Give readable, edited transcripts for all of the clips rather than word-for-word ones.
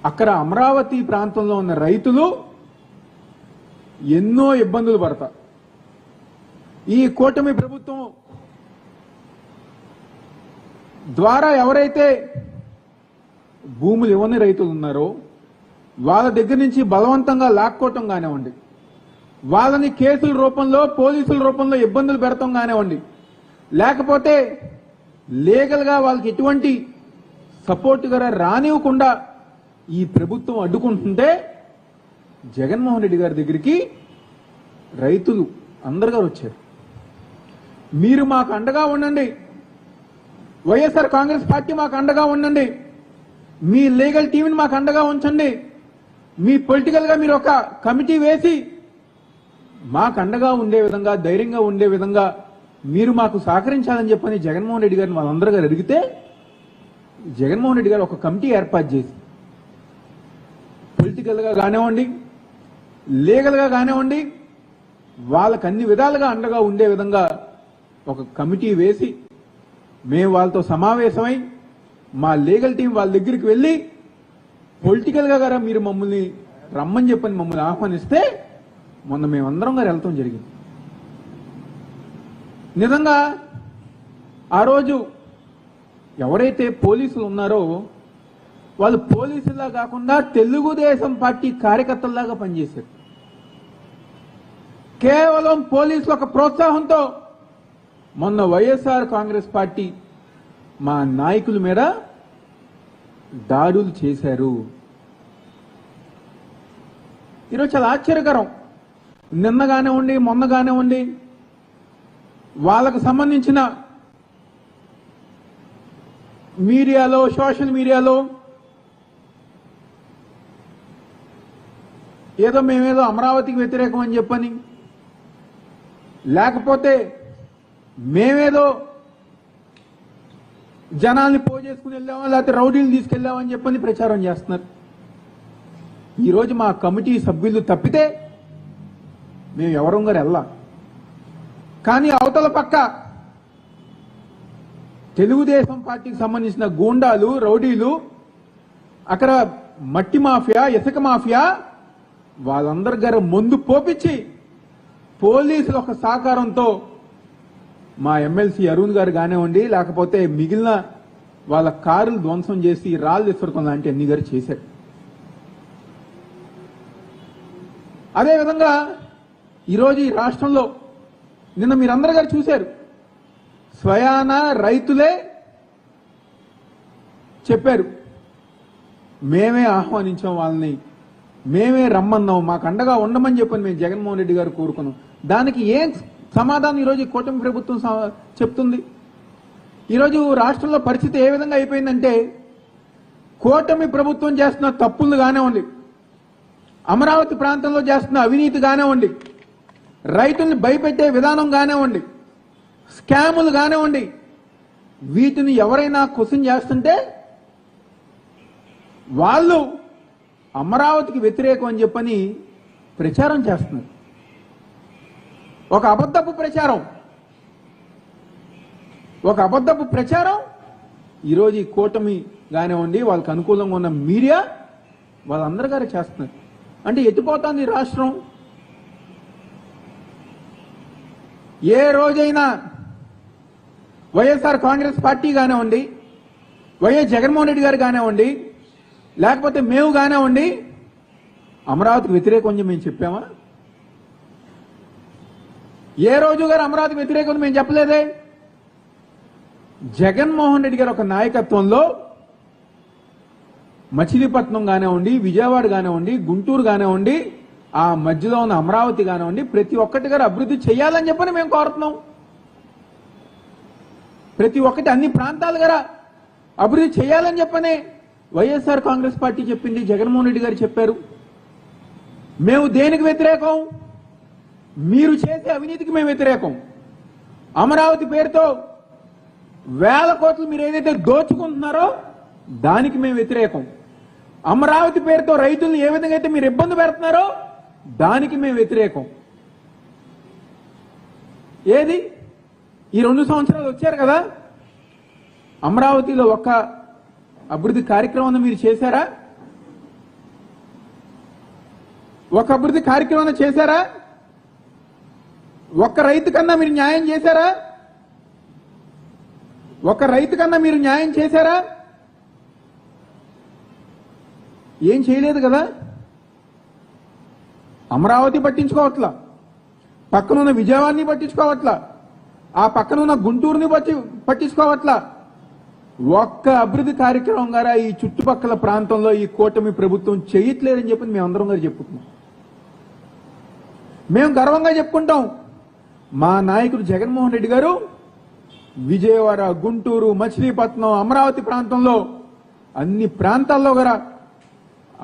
అక్కడ అమరావతి ప్రాంతంలో ఉన్న రైతులు ఎన్నో ఇబ్బందులు పడతారు. ఈ కూటమి ప్రభుత్వం ద్వారా ఎవరైతే భూములు ఇవ్వని రైతులు ఉన్నారో వాళ్ళ దగ్గర నుంచి బలవంతంగా లాక్కోవటం కానివ్వండి, వాళ్ళని కేసుల రూపంలో పోలీసుల రూపంలో ఇబ్బందులు పెడతాం కానివ్వండి, లేకపోతే లీగల్గా వాళ్ళకి ఎటువంటి సపోర్ట్ గా రానివ్వకుండా ఈ ప్రభుత్వం అడ్డుకుంటుంటే జగన్మోహన్ రెడ్డి గారి దగ్గరికి రైతులు అందరుగా వచ్చారు. మీరు మాకు అండగా ఉండండి, వైఎస్ఆర్ కాంగ్రెస్ పార్టీ మాకు అండగా ఉండండి, మీ లీగల్ టీంని మాకు అండగా ఉంచండి, మీ పొలిటికల్ గా మీరు ఒక కమిటీ వేసి మాకు అండగా ఉండే విధంగా ధైర్యంగా ఉండే విధంగా మీరు మాకు సహకరించాలని చెప్పని జగన్మోహన్ రెడ్డి గారిని వాళ్ళందరూ గారు అడిగితే జగన్మోహన్ రెడ్డి గారు ఒక కమిటీ ఏర్పాటు చేసి పొలిటికల్ గా కానివ్వండి లీగల్ గా కానివ్వండి వాళ్ళకు అన్ని విధాలుగా అండగా ఉండే విధంగా ఒక కమిటీ వేసి మేము వాళ్ళతో సమావేశమై మా లీగల్ టీం వాళ్ళ దగ్గరికి వెళ్ళి పొలిటికల్ గా గారా మీరు మమ్మల్ని రమ్మని చెప్పని మమ్మల్ని ఆహ్వానిస్తే మొన్న మేమందరం గారు వెళ్తాం జరిగింది. నిజంగా ఆ రోజు ఎవరైతే పోలీసులు ఉన్నారో వాళ్ళు పోలీసులా కాకుండా తెలుగుదేశం పార్టీ కార్యకర్తల్లాగా పనిచేశారు. కేవలం పోలీసుల ఒక ప్రోత్సాహంతో మొన్న వైఎస్ఆర్ కాంగ్రెస్ పార్టీ మా నాయకుల మీద దాడులు చేశారు. ఈరోజు చాలా ఆశ్చర్యకరం. నిన్నగానే ఉండి మొన్నగానే ఉండి వాళ్ళకు సంబంధించిన మీడియాలో సోషల్ మీడియాలో ఏదో మేమేదో అమరావతికి వ్యతిరేకం అని చెప్పని, లేకపోతే మేమేదో జనాల్ని పోజేసుకుని వెళ్ళామా లేకపోతే రౌడీలు తీసుకెళ్లామని చెప్పని ప్రచారం చేస్తున్నారు. ఈరోజు మా కమిటీ సభ్యులు తప్పితే మేము ఎవరం గారు వెళ్ళా. కానీ అవతల పక్క తెలుగుదేశం పార్టీకి సంబంధించిన గూండాలు రౌడీలు అక్కడ మట్టి మాఫియా ఇసుక మాఫియా వాళ్ళందరి గారు ముందు పోపించి పోలీసుల ఒక సహకారంతో మా ఎమ్మెల్సీ అరుణ్ గారు కానివ్వండి లేకపోతే మిగిలిన వాళ్ళ కారులు ధ్వంసం చేసి రాళ్ళు ఇసురుతం లాంటి అన్ని గారు చేశారు. అదేవిధంగా ఈరోజు ఈ రాష్ట్రంలో నిన్న మీరందరూ గారు చూశారు, స్వయాన రైతులే చెప్పారు మేమే ఆహ్వానించాం వాళ్ళని, మేమే రమ్మన్నాం, మాకు అండగా ఉండమని చెప్పని మేము జగన్మోహన్ రెడ్డి గారు కోరుకున్నాం. దానికి ఏం సమాధానం ఈరోజు కూటమి ప్రభుత్వం చెప్తుంది? ఈరోజు రాష్ట్రంలో పరిస్థితి ఏ విధంగా అయిపోయిందంటే కూటమి ప్రభుత్వం చేస్తున్న తప్పులు కానివ్వండి, అమరావతి ప్రాంతంలో చేస్తున్న అవినీతి కానివ్వండి, రైతుల్ని భయపెట్టే విధానం కానివ్వండి, స్కాములు కానివ్వండి, వీటిని ఎవరైనా క్వశ్చన్ చేస్తుంటే వాళ్ళు అమరావతికి వ్యతిరేకం అని చెప్పని ప్రచారం చేస్తున్నారు. ఒక అబద్ధపు ప్రచారం ఈరోజు ఈ కూటమి కానివ్వండి వాళ్ళకి అనుకూలంగా ఉన్న మీడియా వాళ్ళందరూ గారు చేస్తున్నారు. అంటే ఎత్తిపోతుంది ఈ రాష్ట్రం. ఏ రోజైనా వైఎస్ఆర్ కాంగ్రెస్ పార్టీ కానివ్వండి, వైఎస్ జగన్మోహన్ రెడ్డి గారు కానివ్వండి, లేకపోతే మేము కానివ్వండి అమరావతికి వ్యతిరేకం అని మేము చెప్పామా? ఏ రోజు గారు అమరావతికి వ్యతిరేకం మేము చెప్పలేదే. జగన్మోహన్ రెడ్డి గారు ఒక నాయకత్వంలో మచిలీపట్నం కానివ్వండి, విజయవాడ కానివ్వండి, గుంటూరు కానివ్వండి, ఆ మధ్యలో ఉన్న అమరావతి కానివ్వండి, ప్రతి ఒక్కటి గారు అభివృద్ధి చేయాలని చెప్పని మేము కోరుతున్నాం. ప్రతి ఒక్కటి అన్ని ప్రాంతాలు గారు అభివృద్ధి చేయాలని చెప్పని వైఎస్ఆర్ కాంగ్రెస్ పార్టీ చెప్పింది, జగన్మోహన్ రెడ్డి గారు చెప్పారు. మేము దేనికి వ్యతిరేకం? మీరు చేసే అవినీతికి మేము వ్యతిరేకం. అమరావతి పేరుతో వేల కోట్లు మీరు ఏదైతే దోచుకుంటున్నారో దానికి మేము వ్యతిరేకం. అమరావతి పేరుతో రైతులను ఏ విధంగా అయితే మీరు ఇబ్బంది పెడుతున్నారో దానికి మేము వ్యతిరేకం. ఏది ఈ 2 సంవత్సరాలు వచ్చారు కదా, అమరావతిలో ఒక్క అభివృద్ధి కార్యక్రమం మీరు చేశారా? ఒక అభివృద్ధి కార్యక్రమం చేశారా? ఒక్క రైతు కన్నా మీరు న్యాయం చేశారా? ఒక రైతు కన్నా మీరు న్యాయం చేశారా? ఏం చేయలేదు కదా. అమరావతి పట్టించుకోవట్లా, పక్కనున్న విజయవాడని పట్టించుకోవట్లా, ఆ పక్కనున్న గుంటూరుని పట్టించుకోవట్లా. ఒక్క అభివృద్ధి కార్యక్రమం గారా ఈ చుట్టుపక్కల ప్రాంతంలో ఈ కూటమి ప్రభుత్వం చేయట్లేదని చెప్పి మేమందరం గారు చెప్పుకుంటున్నాం. మేము గర్వంగా చెప్పుకుంటాం. మా నాయకుడు జగన్మోహన్ రెడ్డి గారు విజయవాడ, గుంటూరు, మచిలీపట్నం, అమరావతి ప్రాంతంలో అన్ని ప్రాంతాల్లో కూడా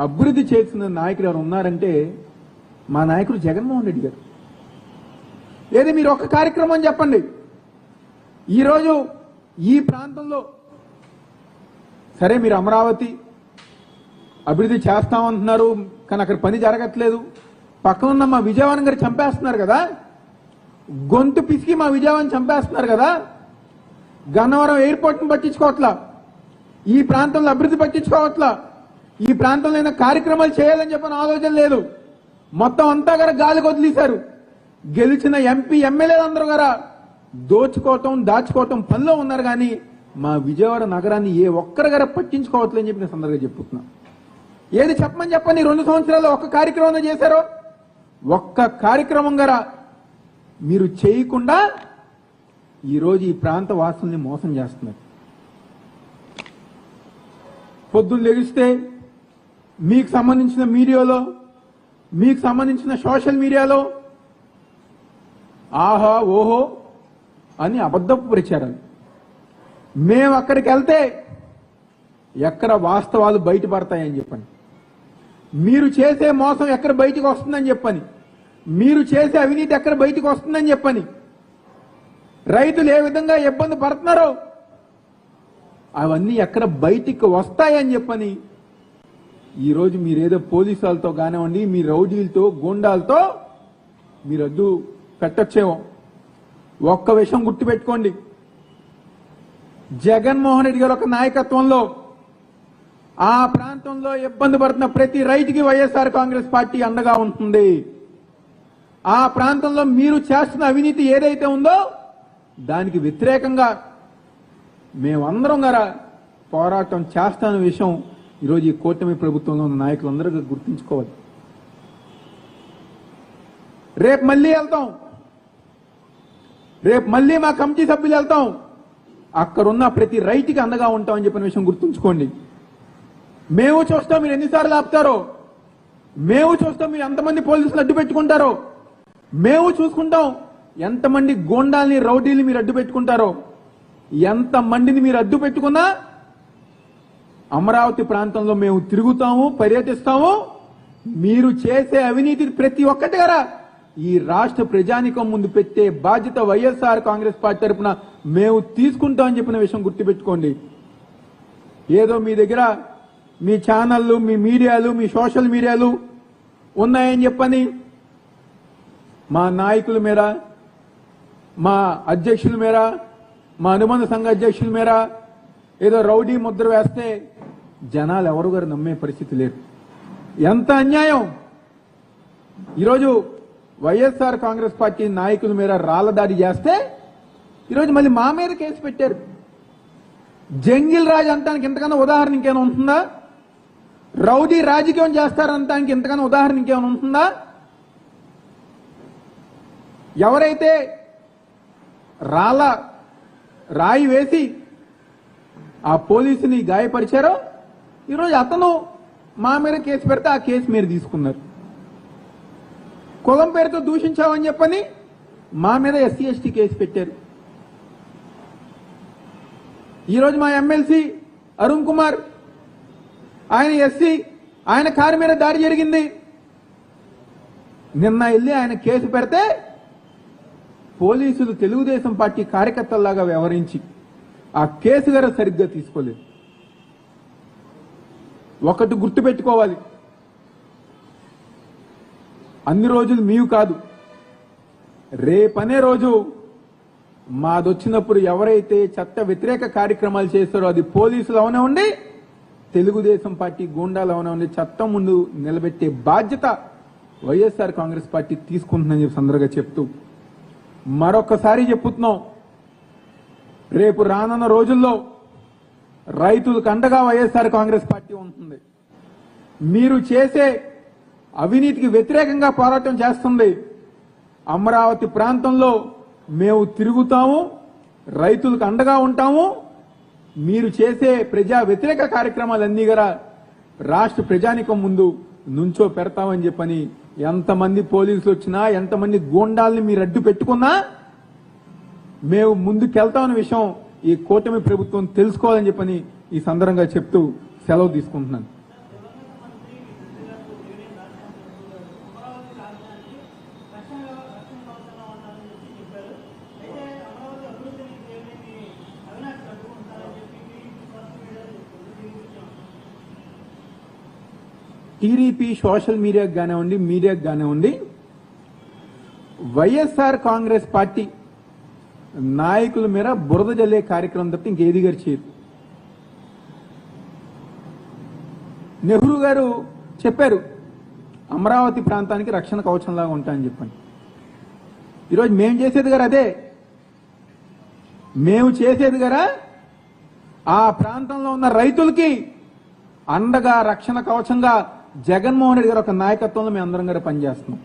అభివృద్ధి చేసిన నాయకుడు ఎవరు ఉన్నారంటే మా నాయకుడు జగన్మోహన్ రెడ్డి గారు. ఏది మీరు ఒక కార్యక్రమం చెప్పండి. ఈరోజు ఈ ప్రాంతంలో సరే మీరు అమరావతి అభివృద్ధి చేస్తామంటున్నారు, కానీ అక్కడ పని జరగట్లేదు. పక్కనున్న మా విజయవాడ గారు చంపేస్తున్నారు కదా, గొంతు పిసికి మా విజయవాడని చంపేస్తున్నారు కదా. గన్నవరం ఎయిర్పోర్ట్ని పట్టించుకోవట్లా, ఈ ప్రాంతంలో అభివృద్ధి పట్టించుకోవట్లా, ఈ ప్రాంతంలో ఏదైనా కార్యక్రమాలు చేయాలని చెప్పిన ఆలోచన లేదు. మొత్తం అంతా గారు గాలికి వదిలేశారు. గెలిచిన ఎంపీ ఎమ్మెల్యేలు అందరూ గారా దోచుకోవటం, దాచుకోవటం పనిలో ఉన్నారు. కానీ మా విజయవాడ నగరాన్ని ఏ ఒక్కరు గారా పట్టించుకోవట్లేని చెప్పి నేను సందర్భంగా చెప్పుతున్నా. ఏది చెప్పమని చెప్పని 2 సంవత్సరాల్లో ఒక్క కార్యక్రమం చేశారో? ఒక్క కార్యక్రమం గారా మీరు చేయకుండా ఈరోజు ఈ ప్రాంత వాసుల్ని మోసం చేస్తున్నారు. పొద్దున్న లెగిస్తే మీకు సంబంధించిన మీడియాలో, మీకు సంబంధించిన సోషల్ మీడియాలో ఆహా ఓహో అని అబద్ధపు ప్రచారాలు. మేము అక్కడికి వెళ్తే ఎక్కడ వాస్తవాలు బయటపడతాయని చెప్పని, మీరు చేసే మోసం ఎక్కడ బయటకు వస్తుందని చెప్పని, మీరు చేసే అవినీతి ఎక్కడ బయటకు వస్తుందని చెప్పని, రైతులు ఏ విధంగా ఇబ్బంది పడుతున్నారో అవన్నీ ఎక్కడ బయటికి వస్తాయని చెప్పని ఈరోజు మీరేదో పోలీసు వాళ్ళతో కానివ్వండి, మీ రౌడీలతో, గూండాలతో మీరు అడ్డు పెట్టచ్చేమో. ఒక్క విషయం గుర్తుపెట్టుకోండి, జగన్మోహన్ రెడ్డి గారి ఒక నాయకత్వంలో ఆ ప్రాంతంలో ఇబ్బంది పడుతున్న ప్రతి రైతుకి వైఎస్ఆర్ కాంగ్రెస్ పార్టీ అండగా ఉంటుంది. ఆ ప్రాంతంలో మీరు చేస్తున్న అవినీతి ఏదైతే ఉందో దానికి వ్యతిరేకంగా మేమందరం గారా పోరాటం చేస్తాన విషయం ఈరోజు ఈ కూటమి ప్రభుత్వంలో ఉన్న నాయకులందరూ గుర్తుంచుకోవాలి. రేపు మళ్ళీ వెళ్తాం, రేపు మళ్ళీ మా కమిటీ సభ్యులు వెళ్తాం, అక్కడున్న ప్రతి రైతుకి అండగా ఉంటామని చెప్పిన విషయం గుర్తుంచుకోండి. మేము చూస్తాం మీరు ఎన్నిసార్లు ఆపుతారో, మేము చూస్తాం మీరు ఎంతమంది పోలీసులు అడ్డు పెట్టుకుంటారో, మేము చూసుకుంటాం ఎంతమంది గోండాల్ని, రౌడీల్ని మీరు అడ్డు పెట్టుకుంటారో. ఎంతమందిని మీరు అడ్డు పెట్టుకున్నా అమరావతి ప్రాంతంలో మేము తిరుగుతాము, పర్యటిస్తాము. మీరు చేసే అవినీతి ప్రతి ఒక్కటి గారా ఈ రాష్ట్ర ప్రజానికం ముందు పెట్టే బాధ్యత వైఎస్ఆర్ కాంగ్రెస్ పార్టీ తరఫున మేము తీసుకుంటామని చెప్పిన విషయం గుర్తుపెట్టుకోండి. ఏదో మీ దగ్గర మీ ఛానళ్లు, మీ మీడియాలు, మీ సోషల్ మీడియాలు ఉన్నాయని చెప్పని మా నాయకుల మీద, మా అధ్యక్షుల మీద, మా అనుబంధ సంఘ అధ్యక్షుల మీద ఏదో రౌడీ ముద్ర వేస్తే జనాలు ఎవరు గారు నమ్మే పరిస్థితి లేదు. ఎంత అన్యాయం! ఈరోజు వైఎస్ఆర్ కాంగ్రెస్ పార్టీ నాయకుల మీద రాళ్ల దాడి చేస్తే ఈరోజు మళ్ళీ మా మీద కేసు పెట్టారు. జంగిల్ రాజ్ అంటానికి ఇంతకన్నా ఉదాహరణ ఇంకేమైనా ఉంటుందా? రౌడీ రాజకీయం చేస్తారంటానికి ఇంతకన్నా ఉదాహరణ ఇంకేమైనా ఉంటుందా? ఎవరైతే రాయి వేసి ఆ పోలీసుని గాయపరిచారో ఈరోజు అతను మా మీద కేసు పెడితే ఆ కేసు మీరు తీసుకున్నారు. కులం పేరుతో దూషించామని చెప్పని మా మీద ఎస్సీ ఎస్టీ కేసు పెట్టారు. ఈరోజు మా ఎమ్మెల్సీ అరుణ్ కుమార్, ఆయన ఎస్సీ, ఆయన కారు మీద దాడి జరిగింది. నిన్న వెళ్ళి ఆయన కేసు పెడితే పోలీసులు తెలుగుదేశం పార్టీ కార్యకర్తల్లాగా వ్యవహరించి ఆ కేసు గారు సరిగ్గా తీసుకోలేదు. ఒకటి గుర్తుపెట్టుకోవాలి, అన్ని రోజులు మీవు కాదు, రేపనే రోజు మాదొచ్చినప్పుడు ఎవరైతే చట్ట వ్యతిరేక కార్యక్రమాలు చేస్తారో అది పోలీసులు అవనివ్వండి, తెలుగుదేశం పార్టీ గూండాలు అవనివ్వండి, చట్టం ముందు నిలబెట్టే బాధ్యత వైఎస్ఆర్ కాంగ్రెస్ పార్టీ తీసుకుంటుందని చెప్పి సందర్భంగా చెప్తూ మరొకసారి చెప్పుతున్నాం, రేపు రానున్న రోజుల్లో రైతులకు అండగా వైఎస్ఆర్ కాంగ్రెస్ పార్టీ ఉంటుంది. మీరు చేసే అవినీతికి వ్యతిరేకంగా పోరాటం చేస్తుంది. అమరావతి ప్రాంతంలో మేము తిరుగుతాము, రైతులకు అండగా ఉంటాము. మీరు చేసే ప్రజా వ్యతిరేక కార్యక్రమాలన్నీ కూడా రాష్ట్ర ప్రజానికం ముందు నుంచో పెడతామని చెప్పని ఎంతమంది పోలీసులు వచ్చినా, ఎంతమంది గూండాల్ని మీరు అడ్డు పెట్టుకున్నా మేము ముందుకెళ్తామన్న విషయం ఈ కూటమి ప్రభుత్వం తెలుసుకోవాలని చెప్పని ఈ సందర్భంగా చెప్తూ సెలవు తీసుకుంటున్నాను. టీడీపీ సోషల్ మీడియాకు కానివ్వండి, వైఎస్ఆర్ కాంగ్రెస్ పార్టీ నాయకుల మీద బురద జల్లే కార్యక్రమం తప్ప ఇంకేది గారు చేయరు. నెహ్రూ గారు చెప్పారు అమరావతి ప్రాంతానికి రక్షణ కవచంలాగా ఉంటాయని చెప్పని. ఈరోజు మేము చేసేది గారు అదే. మేము చేసేది గారా ఆ ప్రాంతంలో ఉన్న రైతులకి అండగా రక్షణ కవచంగా జగన్మోహన్ రెడ్డి గారు ఒక నాయకత్వంలో మేము అందరం గారు పనిచేస్తున్నాం.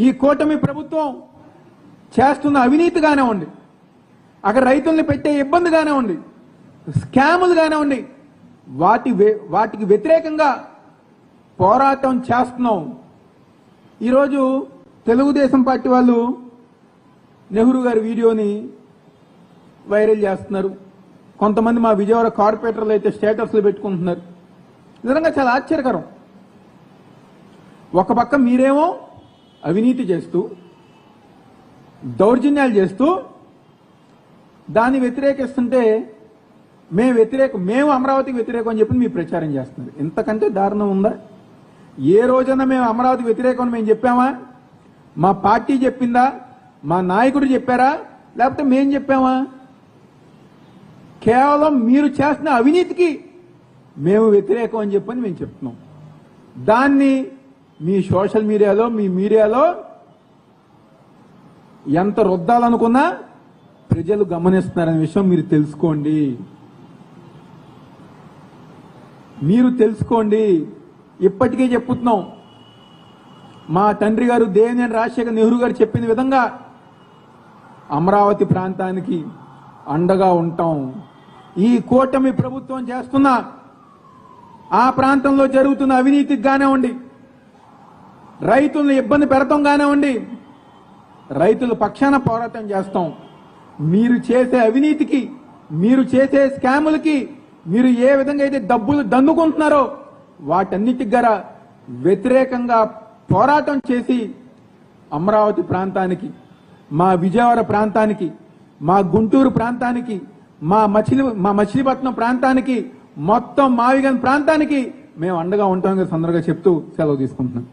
ఈ కూటమి ప్రభుత్వం చేస్తున్న అవినీతి కానివ్వండి, అక్కడ రైతుల్ని పెట్టే ఇబ్బంది కానివ్వండి, స్కాములు కానివ్వండి, వాటికి వ్యతిరేకంగా పోరాటం చేస్తున్నాం. ఈరోజు తెలుగుదేశం పార్టీ వాళ్ళు నెహ్రూ గారి వీడియోని వైరల్ చేస్తున్నారు. కొంతమంది మా విజయవాడ కార్పొరేటర్లు అయితే స్టేటస్లు పెట్టుకుంటున్నారు. నిజంగా చాలా ఆశ్చర్యకరం. ఒక పక్క మీరేమో అవినీతి చేస్తూ, దౌర్జన్యాలు చేస్తూ దాన్ని వ్యతిరేకిస్తుంటే మేము అమరావతికి వ్యతిరేకం అని చెప్పి మీ ప్రచారం చేస్తున్నారు. ఇంతకంటే దారుణం ఉందా? ఏ రోజైనా మేము అమరావతి వ్యతిరేకం అని మేము చెప్పామా? మా పార్టీ చెప్పిందా? మా నాయకుడు చెప్పారా? లేకపోతే మేం చెప్పామా? కేవలం మీరు చేస్తున్న అవినీతికి మేము వ్యతిరేకం అని చెప్పని మేము చెప్తున్నాం. దాన్ని మీ సోషల్ మీడియాలో, మీ మీడియాలో ఎంత రుద్దాలనుకున్నా ప్రజలు గమనిస్తున్నారనే విషయం మీరు తెలుసుకోండి. ఇప్పటికే చెప్పుతున్నాం, మా తండ్రి గారు దేవినేని రాజశేఖర్ నెహ్రూ గారు చెప్పిన విధంగా అమరావతి ప్రాంతానికి అండగా ఉంటాం. ఈ కూటమి ప్రభుత్వం చేస్తున్న ఆ ప్రాంతంలో జరుగుతున్న అవినీతికి కానివ్వండి, రైతులను ఇబ్బంది పెడతాం కానివ్వండి, రైతుల పక్షాన పోరాటం చేస్తాం. మీరు చేసే అవినీతికి, మీరు చేసే స్కాములకి, మీరు ఏ విధంగా అయితే డబ్బులు దండుకుంటున్నారో వాటన్నిటికి గల వ్యతిరేకంగా పోరాటం చేసి అమరావతి ప్రాంతానికి, మా విజయవాడ ప్రాంతానికి, మా గుంటూరు ప్రాంతానికి, మా మచిలీపట్నం ప్రాంతానికి, మొత్తం మావిగన్ ప్రాంతానికి మేము అండగా ఉంటామని సందర్భంగా చెప్తూ సెలవు తీసుకుంటున్నాం.